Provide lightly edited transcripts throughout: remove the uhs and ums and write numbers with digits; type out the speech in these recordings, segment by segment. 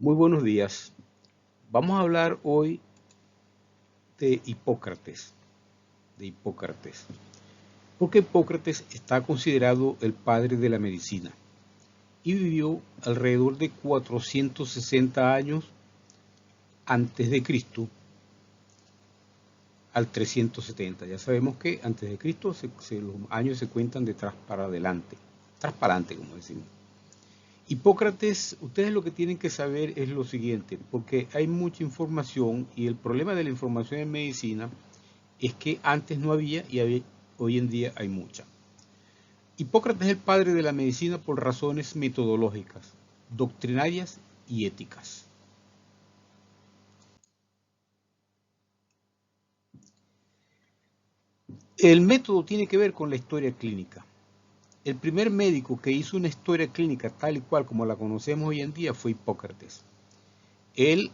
Muy buenos días. Vamos a hablar hoy de Hipócrates, porque Hipócrates está considerado el padre de la medicina y vivió alrededor de 460 años antes de Cristo al 370. Ya sabemos que antes de Cristo los años se cuentan de atrás para adelante, atrás para adelante, como decimos. Hipócrates, ustedes lo que tienen que saber es lo siguiente, porque hay mucha información y el problema de la información en medicina es que antes no había y hoy en día hay mucha. Hipócrates es el padre de la medicina por razones metodológicas, doctrinarias y éticas. El método tiene que ver con la historia clínica. El primer médico que hizo una historia clínica tal y cual como la conocemos hoy en día fue Hipócrates. Él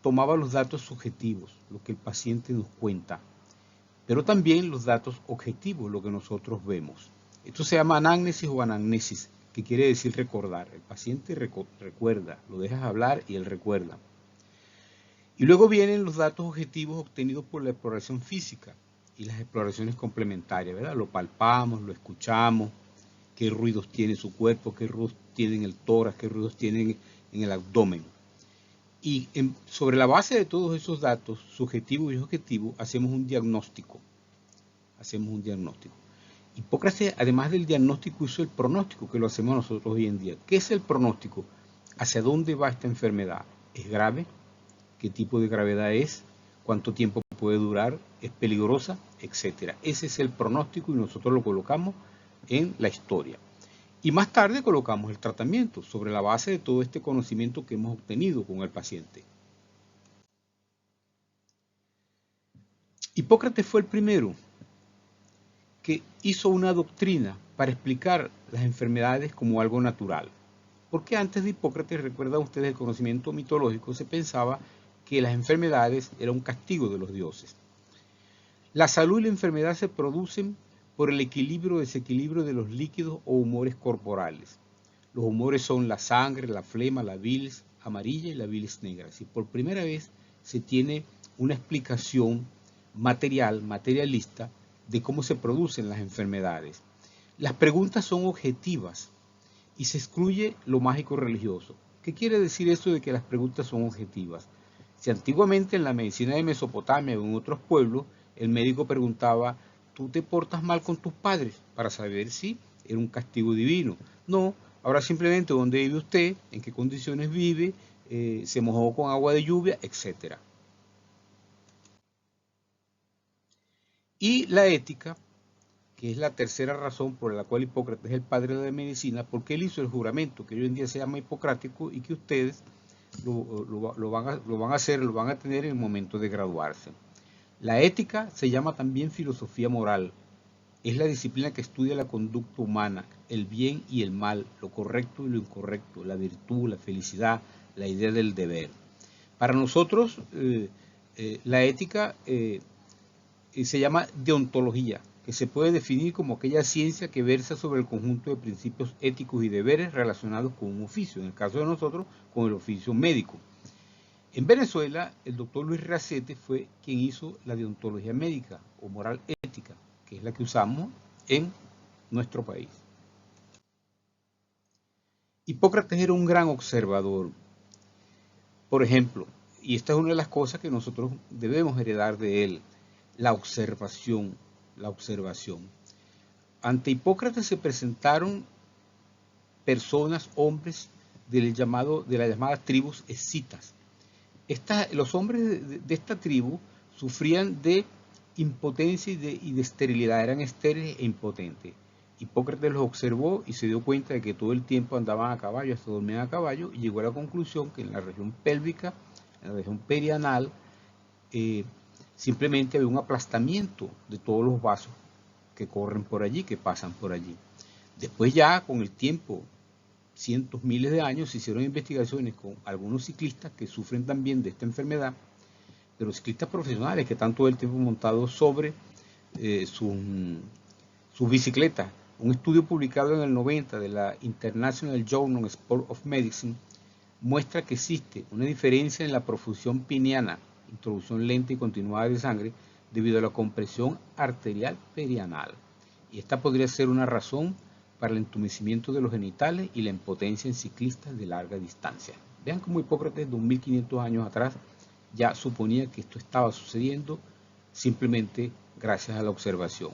tomaba los datos subjetivos, lo que el paciente nos cuenta, pero también los datos objetivos, lo que nosotros vemos. Esto se llama anamnesis o anamnesis, que quiere decir recordar. El paciente recuerda, lo dejas hablar y él recuerda. Y luego vienen los datos objetivos obtenidos por la exploración física y las exploraciones complementarias, ¿verdad? Lo palpamos, lo escuchamos, qué ruidos tiene su cuerpo, qué ruidos tiene en el tórax, qué ruidos tiene en el abdomen. Y sobre la base de todos esos datos, subjetivos y objetivos, hacemos un diagnóstico. Hipócrates, además del diagnóstico, hizo el pronóstico, que lo hacemos nosotros hoy en día. ¿Qué es el pronóstico? ¿Hacia dónde va esta enfermedad? ¿Es grave? ¿Qué tipo de gravedad es? ¿Cuánto tiempo puede durar? ¿Es peligrosa? Etcétera. Ese es el pronóstico y nosotros lo colocamos en la historia. Y más tarde colocamos el tratamiento sobre la base de todo este conocimiento que hemos obtenido con el paciente. Hipócrates fue el primero que hizo una doctrina para explicar las enfermedades como algo natural. Porque antes de Hipócrates, recuerdan ustedes el conocimiento mitológico, se pensaba que las enfermedades eran un castigo de los dioses. La salud y la enfermedad se producen por el equilibrio o desequilibrio de los líquidos o humores corporales. Los humores son la sangre, la flema, la bilis amarilla y la bilis negra. Si por primera vez se tiene una explicación materialista, de cómo se producen las enfermedades. Las preguntas son objetivas y se excluye lo mágico religioso. ¿Qué quiere decir eso de que las preguntas son objetivas? Si antiguamente en la medicina de Mesopotamia o en otros pueblos, el médico preguntaba, ¿tú te portas mal con tus padres? Para saber si era un castigo divino. No, ahora simplemente dónde vive usted, en qué condiciones vive, se mojó con agua de lluvia, etc. Y la ética, que es la tercera razón por la cual Hipócrates es el padre de la medicina, porque él hizo el juramento, que hoy en día se llama hipocrático y que ustedes lo van a tener en el momento de graduarse. La ética se llama también filosofía moral. Es la disciplina que estudia la conducta humana, el bien y el mal, lo correcto y lo incorrecto, la virtud, la felicidad, la idea del deber. Para nosotros, la ética se llama deontología, que se puede definir como aquella ciencia que versa sobre el conjunto de principios éticos y deberes relacionados con un oficio, en el caso de nosotros, con el oficio médico. En Venezuela, el doctor Luis Racete fue quien hizo la deontología médica o moral ética, que es la que usamos en nuestro país. Hipócrates era un gran observador. Por ejemplo, y esta es una de las cosas que nosotros debemos heredar de él, la observación. Ante Hipócrates se presentaron personas, hombres de las llamadas tribus escitas. Los hombres de esta tribu sufrían de impotencia y de esterilidad, eran estériles e impotentes. Hipócrates los observó y se dio cuenta de que todo el tiempo andaban a caballo, hasta dormían a caballo, y llegó a la conclusión que en la región pélvica, en la región perianal, simplemente había un aplastamiento de todos los vasos que corren por allí, que pasan por allí. Después ya, con el tiempo, cientos, miles de años, se hicieron investigaciones con algunos ciclistas que sufren también de esta enfermedad, pero ciclistas profesionales que están todo el tiempo montados sobre sus bicicletas. Un estudio publicado en el 90 de la International Journal of Sport of Medicine muestra que existe una diferencia en la profusión pineana, introducción lenta y continuada de sangre, debido a la compresión arterial perianal. Y esta podría ser una razón para el entumecimiento de los genitales y la impotencia en ciclistas de larga distancia. Vean cómo Hipócrates, 2500 años atrás, ya suponía que esto estaba sucediendo simplemente gracias a la observación.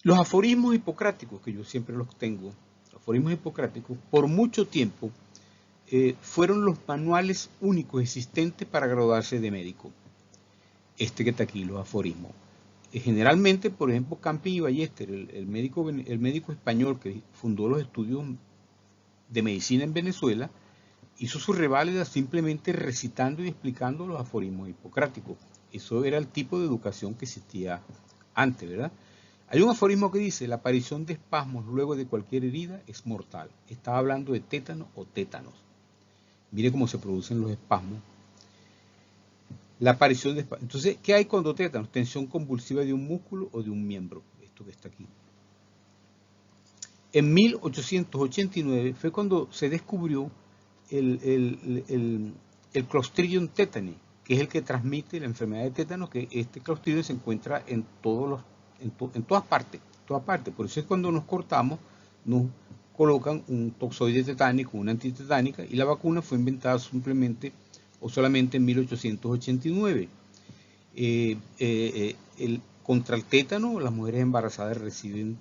Los aforismos hipocráticos, que yo siempre los tengo, los aforismos hipocráticos, por mucho tiempo fueron los manuales únicos existentes para graduarse de médico. Este que está aquí, los aforismos. Generalmente, por ejemplo, Camping y Ballester, el médico español que fundó los estudios de medicina en Venezuela, hizo su reválida simplemente recitando y explicando los aforismos hipocráticos. Eso era el tipo de educación que existía antes, ¿verdad? Hay un aforismo que dice: la aparición de espasmos luego de cualquier herida es mortal. Estaba hablando de tétano o tétanos. Mire cómo se producen los espasmos. La aparición de espasmos. Entonces, ¿qué hay cuando tétanos? Tensión convulsiva de un músculo o de un miembro. Esto que está aquí. En 1889 fue cuando se descubrió el Clostridium tetani, que es el que transmite la enfermedad de tétano, que este Clostridium se encuentra en todas partes. Por eso es cuando nos cortamos, nos colocan un toxoide tetánico, una antitetánica, y la vacuna fue inventada simplemente o solamente en 1889. Contra el tétano, las mujeres embarazadas reciben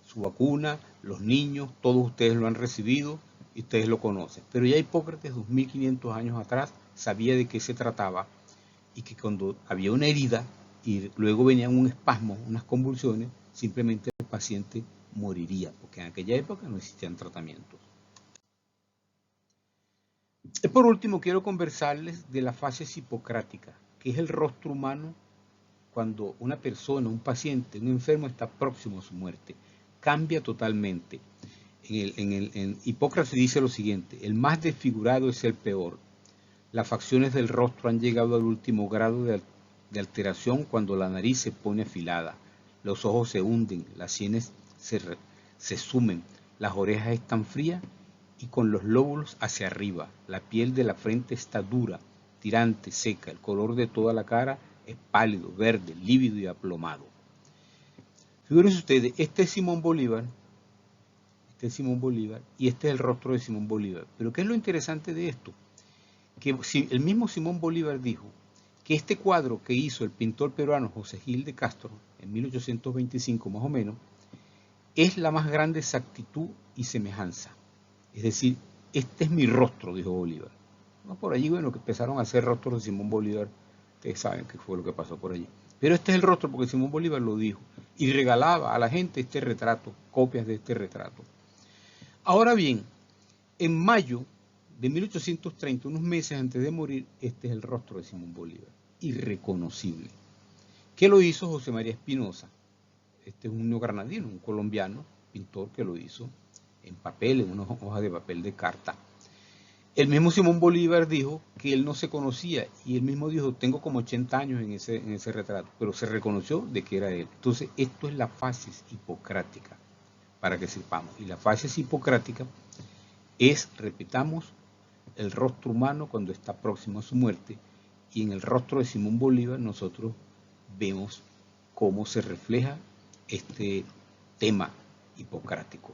su vacuna, los niños, todos ustedes lo han recibido y ustedes lo conocen. Pero ya Hipócrates, 2500 años atrás, sabía de qué se trataba y que cuando había una herida y luego venían un espasmo, unas convulsiones, simplemente el paciente moriría, porque en aquella época no existían tratamientos. Y por último, quiero conversarles de la fases hipocrática, que es el rostro humano cuando una persona, un paciente, un enfermo está próximo a su muerte. Cambia totalmente. En Hipócrates dice lo siguiente: el más desfigurado es el peor. Las facciones del rostro han llegado al último grado de alteración cuando la nariz se pone afilada, los ojos se hunden, las sienes se sumen, las orejas están frías y con los lóbulos hacia arriba, la piel de la frente está dura, tirante, seca, el color de toda la cara es pálido, verde, lívido y aplomado. Figúrense ustedes, este es Simón Bolívar y este es el rostro de Simón Bolívar. Pero ¿qué es lo interesante de esto? Que el mismo Simón Bolívar dijo que este cuadro que hizo el pintor peruano José Gil de Castro en 1825 más o menos es la más grande exactitud y semejanza. Es decir, este es mi rostro, dijo Bolívar. No, por allí, bueno, que empezaron a hacer rostros de Simón Bolívar, ustedes saben qué fue lo que pasó por allí. Pero este es el rostro porque Simón Bolívar lo dijo y regalaba a la gente este retrato, copias de este retrato. Ahora bien, en mayo de 1830, unos meses antes de morir, este es el rostro de Simón Bolívar, irreconocible. ¿Qué lo hizo José María Espinosa? Este es un neogranadino, un colombiano, pintor que lo hizo en papel, en una hoja de papel de carta. El mismo Simón Bolívar dijo que él no se conocía y él mismo dijo: tengo como 80 años en ese retrato, pero se reconoció de que era él. Entonces, esto es la fases hipocrática, para que sepamos. Y la fases hipocrática es, repitamos, el rostro humano cuando está próximo a su muerte, y en el rostro de Simón Bolívar nosotros vemos cómo se refleja este tema hipocrático.